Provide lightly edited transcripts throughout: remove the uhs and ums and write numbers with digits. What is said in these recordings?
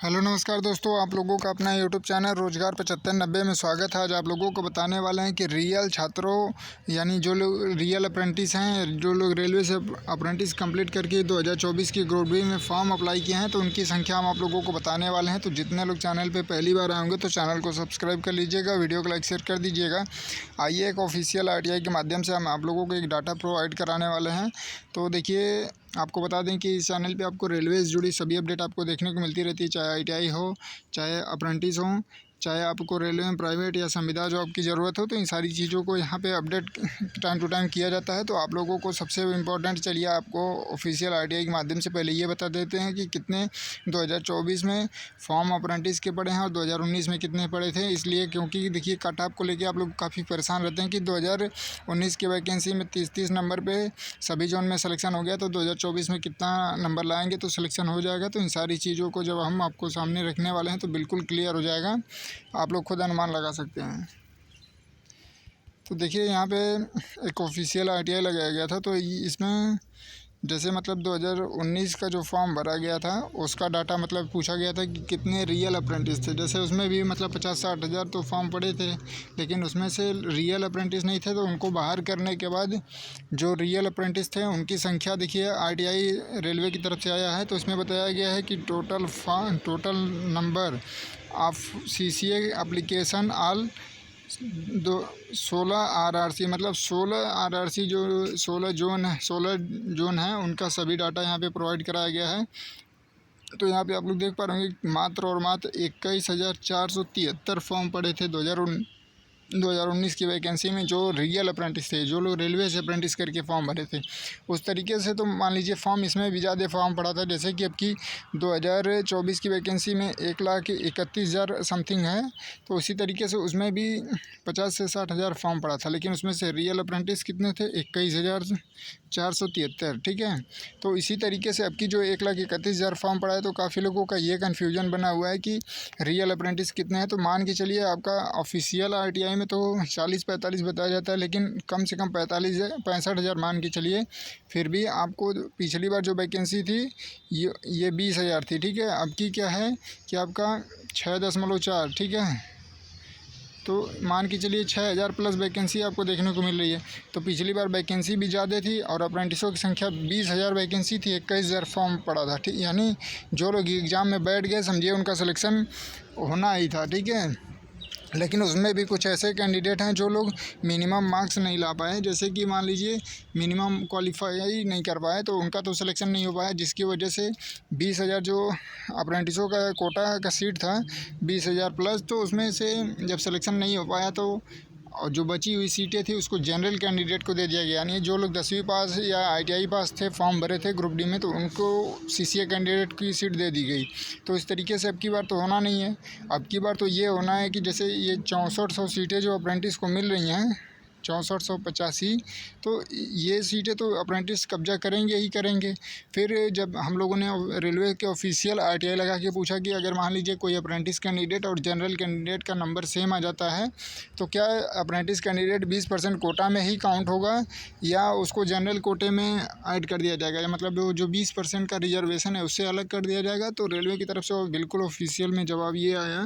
Hello नमस्कार दोस्तों, आप लोगों का अपना यूट्यूब चैनल रोजगार 7590 में स्वागत है। आज आप लोगों को बताने वाले हैं कि रियल छात्रों यानी जो लोग रियल अप्रेंटिस हैं, जो लोग रेलवे से अप्रेंटिस कंप्लीट करके 2024 की ग्रुप डी में फॉर्म अप्लाई किए हैं, तो उनकी संख्या हम आप लोगों को बताने वाले हैं। तो जितने लोग चैनल पर पहली बार आए होंगे तो चैनल को सब्सक्राइब कर लीजिएगा, वीडियो को लाइक शेयर कर दीजिएगा। आइए एक ऑफिशियल RTI के माध्यम से हम आप लोगों को एक डाटा प्रोवाइड कराने वाले हैं। तो देखिए, आपको बता दें कि इस चैनल पे आपको रेलवे से जुड़ी सभी अपडेट आपको देखने को मिलती रहती है, चाहे ITI हो, चाहे अप्रेंटिस हो, चाहे आपको रेलवे में प्राइवेट या संविदा जॉब की ज़रूरत हो, तो इन सारी चीज़ों को यहाँ पे अपडेट टाइम टू टाइम किया जाता है। तो आप लोगों को सबसे इम्पोर्टेंट, चलिए आपको ऑफिशियल RTI के माध्यम से पहले ये बता देते हैं कि कितने 2024 में फॉर्म अप्रेंटिस के पड़े हैं और 2019 में कितने पड़े थे। इसलिए क्योंकि देखिए, कट ऑफ को लेकर आप लोग काफ़ी परेशान रहते हैं कि 2019 की वैकेंसी में 30 नंबर पर सभी जोन में सिलेक्शन हो गया, तो 2024 में कितना नंबर लाएंगे तो सिलेक्शन हो जाएगा। तो इन सारी चीज़ों को जब हम आपको सामने रखने वाले हैं तो बिल्कुल क्लियर हो जाएगा, आप लोग खुद अनुमान लगा सकते हैं। तो देखिए, यहाँ पे एक ऑफिशियल RTI लगाया गया था, तो इसमें जैसे मतलब 2019 का जो फॉर्म भरा गया था उसका डाटा मतलब पूछा गया था कि कितने रियल अप्रेंटिस थे। जैसे उसमें भी मतलब 50-60 हज़ार तो फॉर्म पड़े थे, लेकिन उसमें से रियल अप्रेंटिस नहीं थे। तो उनको बाहर करने के बाद जो रियल अप्रेंटिस थे उनकी संख्या देखिए RTI रेलवे की तरफ से आया है, तो इसमें बताया गया है कि total number of CCA application all 16 RRC, मतलब 16 RRC जो 16 जोन है उनका सभी डाटा यहाँ पे प्रोवाइड कराया गया है। तो यहाँ पे आप लोग देख पा रहे होंगे मात्र और मात्र 21,473 फॉर्म पड़े थे 2019 की वैकेंसी में, जो रियल अप्रेंटिस थे, जो लोग रेलवे से अप्रेंटिस करके फॉर्म भरे थे। उस तरीके से तो मान लीजिए फॉर्म इसमें भी ज़्यादा फॉर्म पड़ा था, जैसे कि अब की 2024 की वैकेंसी में 1,31,000 समथिंग है, तो उसी तरीके से उसमें भी 50 से 60 हज़ार फॉर्म पड़ा था, लेकिन उसमें से रियल अप्रेंटिस कितने थे? 21,473। ठीक है, तो इसी तरीके से अब की जो 1,31,000 फॉर्म पड़ा है, तो काफ़ी लोगों का ये कन्फ्यूजन बना हुआ है कि रियल अप्रेंटिस कितने हैं। तो मान के चलिए, आपका ऑफिशियल RTI में तो 40-45 बताया जाता है, लेकिन कम से कम 65 हज़ार मान के चलिए। फिर भी आपको पिछली बार जो वैकेंसी थी ये 20,000 थी। ठीक है, अब की क्या है कि आपका 6.4, ठीक है, तो मान के चलिए 6,000 प्लस वैकेंसी आपको देखने को मिल रही है। तो पिछली बार वैकेंसी भी ज़्यादा थी और अप्रेंटिसों की संख्या 20,000 वैकेंसी थी, 21,000 फॉर्म पड़ा था। ठीक, यानी जो लोग एग्ज़ाम में बैठ गए, समझिए उनका सिलेक्शन होना ही था। ठीक है, लेकिन उसमें भी कुछ ऐसे कैंडिडेट हैं जो लोग मिनिमम मार्क्स नहीं ला पाए, जैसे कि मान लीजिए मिनिमम क्वालिफाई नहीं कर पाए, तो उनका तो सिलेक्शन नहीं हो पाया, जिसकी वजह से 20,000 जो अप्रेंटिसों का कोटा का सीट था 20,000 प्लस, तो उसमें से जब सिलेक्शन नहीं हो पाया तो और जो बची हुई सीटें थी उसको जनरल कैंडिडेट को दे दिया गया। यानी जो लोग 10वीं पास या ITI पास थे, फॉर्म भरे थे ग्रुप डी में, तो उनको CCA कैंडिडेट की सीट दे दी गई। तो इस तरीके से अब की बार तो होना नहीं है। अब की बार तो ये होना है कि जैसे ये 6400 सीटें जो अप्रेंटिस को मिल रही हैं, 6485, तो ये सीटें तो अप्रेंटिस कब्जा करेंगे ही करेंगे। फिर जब हम लोगों ने रेलवे के ऑफिशियल RTI लगा के पूछा कि अगर मान लीजिए कोई अप्रेंटिस कैंडिडेट और जनरल कैंडिडेट का नंबर सेम आ जाता है, तो क्या अप्रेंटिस कैंडिडेट 20% कोटा में ही काउंट होगा या उसको जनरल कोटे में ऐड कर दिया जाएगा, या मतलब वो जो 20% का रिजर्वेशन है उससे अलग कर दिया जाएगा। तो रेलवे की तरफ से बिल्कुल ऑफिशियल में जवाब ये आया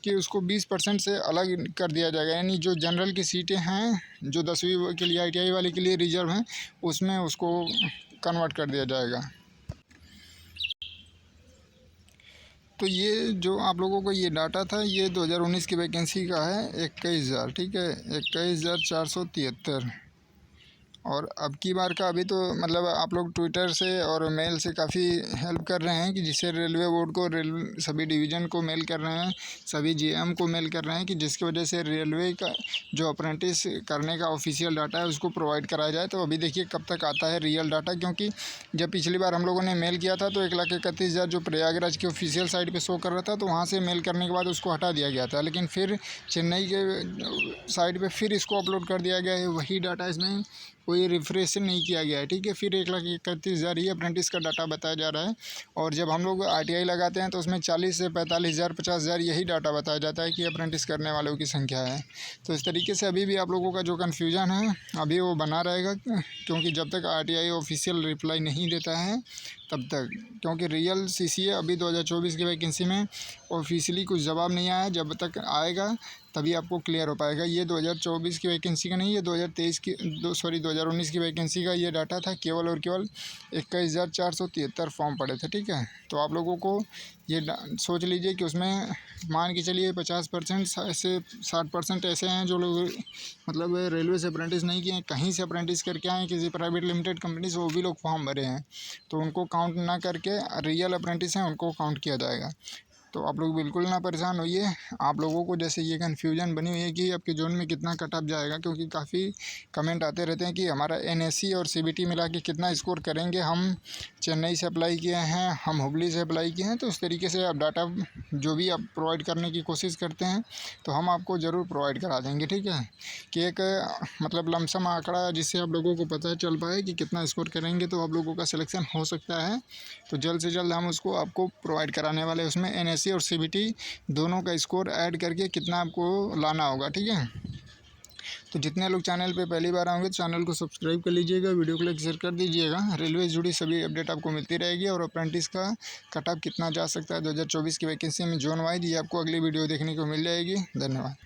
कि उसको 20% से अलग कर दिया जाएगा। यानी जो जनरल की सीटें हैं, जो 10वीं के लिए ITI वाले के लिए रिजर्व हैं, उसमें उसको कन्वर्ट कर दिया जाएगा। तो ये जो आप लोगों को ये डाटा था, ये 2019 की वैकेंसी का है 21,000। ठीक है, 21,473। और अब की बार का अभी तो मतलब आप लोग ट्विटर से और मेल से काफ़ी हेल्प कर रहे हैं कि जिससे रेलवे बोर्ड को सभी डिवीज़न को मेल कर रहे हैं, सभी GM को मेल कर रहे हैं कि जिसकी वजह से रेलवे का जो अप्रेंटिस करने का ऑफिशियल डाटा है उसको प्रोवाइड कराया जाए। तो अभी देखिए कब तक आता है रियल डाटा, क्योंकि जब पिछली बार हम लोगों ने मेल किया था तो 1,31,000 जो प्रयागराज की ऑफिशियल साइट पर शो कर रहा था, तो वहाँ से मेल करने के बाद उसको हटा दिया गया था, लेकिन फिर चेन्नई के साइट पर फिर इसको अपलोड कर दिया गया है। वही डाटा इसमें कोई रिफ्रेश नहीं किया गया है। ठीक है, फिर 1,31,000 ही अप्रेंटिस का डाटा बताया जा रहा है। और जब हम लोग RTI लगाते हैं तो उसमें 40 से 45,000 50,000 यही डाटा बताया जाता है कि अप्रेंटिस करने वालों की संख्या है। तो इस तरीके से अभी भी आप लोगों का जो कन्फ्यूजन है अभी वो बना रहेगा, क्योंकि जब तक RTI ऑफिशियल रिप्लाई नहीं देता है तब तक, क्योंकि रियल सीसीए अभी 2024 की वैकेंसी में ऑफिशियली कुछ जवाब नहीं आया। जब तक आएगा तभी आपको क्लियर हो पाएगा। ये 2024 की वैकेंसी का नहीं, ये 2019 की वैकेंसी का ये डाटा था। केवल और केवल 21,473 फॉर्म पड़े थे, ठीक है। तो आप लोगों को ये सोच लीजिए कि उसमें मान के चलिए 50% से 60% ऐसे हैं जो लोग मतलब रेलवे से अप्रेंटिस नहीं किए हैं, कहीं से अप्रेंटिस करके आए हैं, किसी प्राइवेट लिमिटेड कंपनी से, वो भी लोग फॉर्म भरे हैं। तो उनको काउंट ना करके रियल अप्रेंटिस हैं उनको काउंट किया जाएगा। तो आप लोग बिल्कुल ना परेशान होइए। आप लोगों को जैसे ये कन्फ्यूजन बनी हुई है कि आपके जोन में कितना कट ऑफ जाएगा, क्योंकि काफ़ी कमेंट आते रहते हैं कि हमारा एनएससी और सीबीटी मिला के कितना स्कोर करेंगे, हम चेन्नई से अप्लाई किए हैं, हम हुबली से अप्लाई किए हैं। तो उस तरीके से आप डाटा जो भी आप प्रोवाइड करने की कोशिश करते हैं तो हम आपको ज़रूर प्रोवाइड करा देंगे, ठीक है। कि एक मतलब लमसम आंकड़ा जिससे आप लोगों को पता चल पाए कि कितना स्कोर करेंगे तो आप लोगों का सिलेक्शन हो सकता है। तो जल्द से जल्द हम उसको आपको प्रोवाइड कराने वाले हैं। उसमें एनएससी और सीबीटी दोनों का स्कोर ऐड करके कितना आपको लाना होगा, ठीक है। तो जितने लोग चैनल पे पहली बार आएंगे तो चैनल को सब्सक्राइब कर लीजिएगा, वीडियो को लाइक शेयर कर दीजिएगा। रेलवे से जुड़ी सभी अपडेट आपको मिलती रहेगी। और अप्रेंटिस का कट ऑफ कितना जा सकता है 2024 की वैकेंसी में जोन वाइज, ये आपको अगली वीडियो देखने को मिल जाएगी। धन्यवाद।